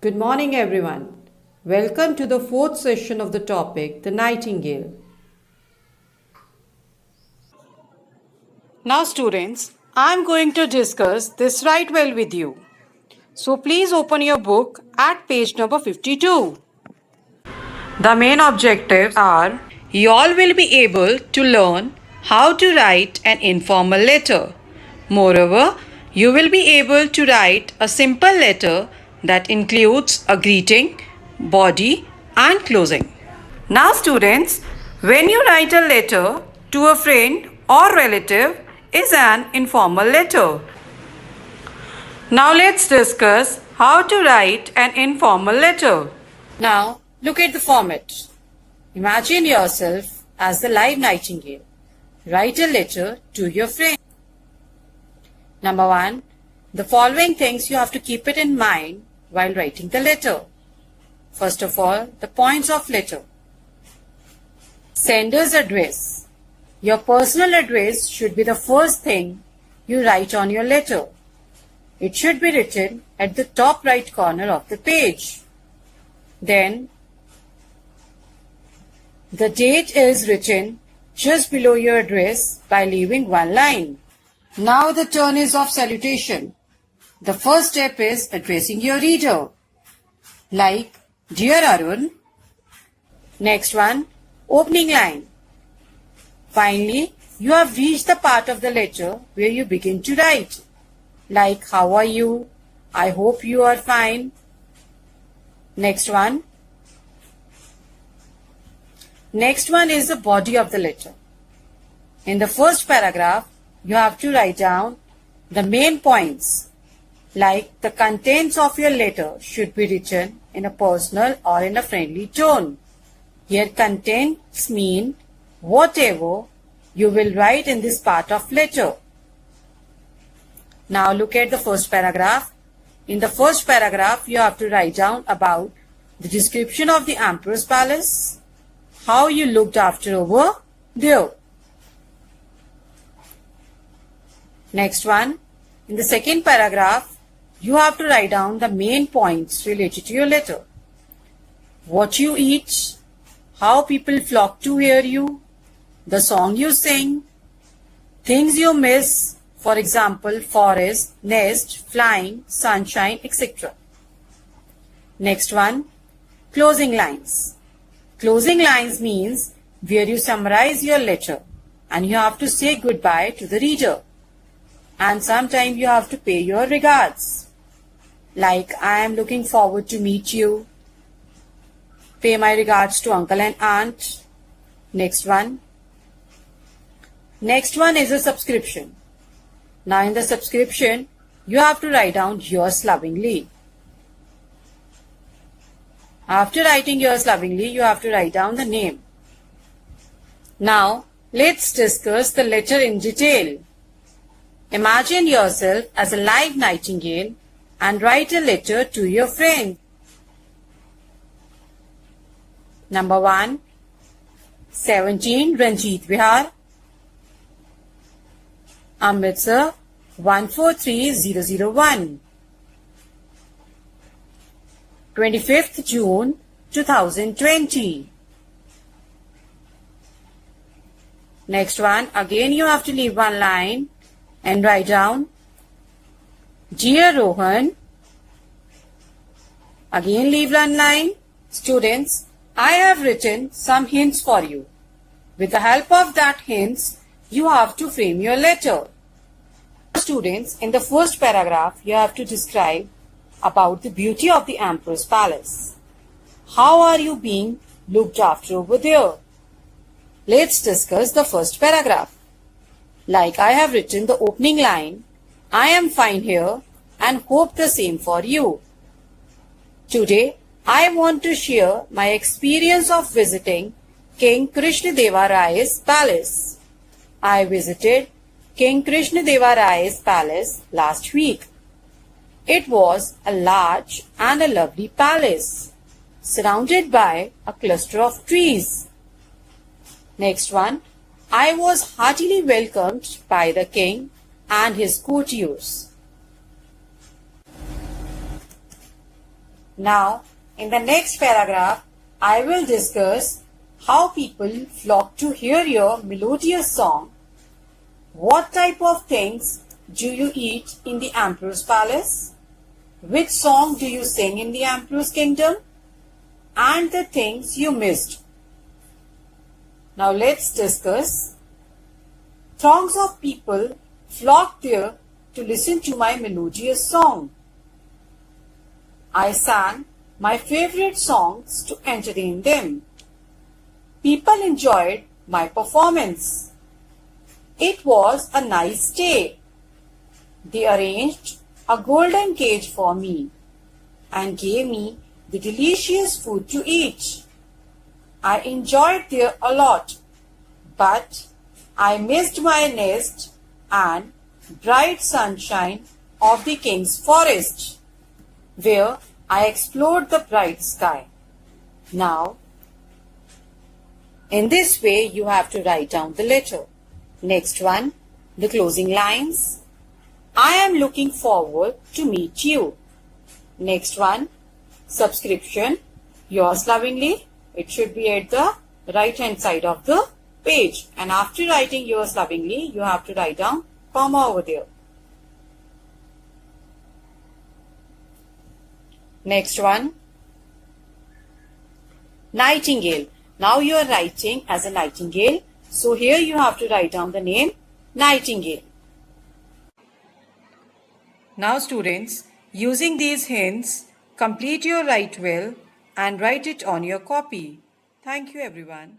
Good morning, everyone. Welcome to the fourth session of the topic, the Nightingale. Now, students, I am going to discuss this right well with you. So, please open your book at page number 52. The main objectives are you all will be able to learn how to write an informal letter. Moreover, you will be able to write a simple letter that includes a greeting, body, and closing. Now, students, when you write a letter to a friend or relative is an informal letter. Now, let's discuss how to write an informal letter. Now, look at the format. Imagine yourself as the live nightingale. Write a letter to your friend. Number 1. The following things you have to keep it in mind while writing the letter. First of all, the points of letter. Sender's address. Your personal address should be the first thing you write on your letter. It should be written at the top right corner of the page. Then, the date is written just below your address by leaving one line. Now the turn is of salutation. The first step is addressing your reader, like Dear Arun. Next one, opening line. Finally, you have reached the part of the letter where you begin to write, like How are you? I hope you are fine. Next one. Next one is the body of the letter. In the first paragraph, you have to write down the main points, like the contents of your letter should be written in a personal or in a friendly tone. Here contents mean whatever you will write in this part of letter. Now look at the first paragraph. In the first paragraph, you have to write down about the description of the emperor's palace, how you looked after over there. Next one, in the second paragraph, you have to write down the main points related to your letter. What you eat, how people flock to hear you, the song you sing, things you miss, for example, forest, nest, flying, sunshine, etc. Next one, closing lines. Closing lines means where you summarize your letter and you have to say goodbye to the reader. And sometimes you have to pay your regards. Like, I am looking forward to meet you. Pay my regards to uncle and aunt. Next one. Next one is a subscription. Now in the subscription, you have to write down yours lovingly. After writing yours lovingly, you have to write down the name. Now, let's discuss the letter in detail. Imagine yourself as a live nightingale and write a letter to your friend. Number 1, 17 Ranjit Vihar, Amritsar 143001, 25th June 2020. Next one, again you have to leave one line and write down Dear Rohan. Again leave one line. Students, I have written some hints for you. With the help of that hints, you have to frame your letter. Students, in the first paragraph, you have to describe about the beauty of the emperor's palace. How are you being looked after over there? Let's discuss the first paragraph. Like I have written the opening line, I am fine here and hope the same for you. Today, I want to share my experience of visiting King Krishnadeva Rai's palace. I visited King Krishnadeva Rai's palace last week. It was a large and a lovely palace, surrounded by a cluster of trees. Next one, I was heartily welcomed by the king and his courtiers. Now, in the next paragraph, I will discuss how people flock to hear your melodious song. What type of things do you eat in the emperor's palace? Which song do you sing in the emperor's kingdom? And the things you missed. Now let's discuss. Throngs of people flocked there to listen to my melodious song. I sang my favorite songs to entertain them. People enjoyed my performance. It was a nice day. They arranged a golden cage for me and gave me the delicious food to eat. I enjoyed there a lot, but I missed my nest and bright sunshine of the king's forest, where I explored the bright sky. Now, in this way, you have to write down the letter. Next one, the closing lines. I am looking forward to meet you. Next one, subscription. Yours lovingly. It should be at the right hand side of the page. And after writing yours lovingly, you have to write down comma over there. Next one, Nightingale. Now you are writing as a nightingale. So here you have to write down the name Nightingale. Now students, using these hints, complete your write well and write it on your copy. Thank you everyone.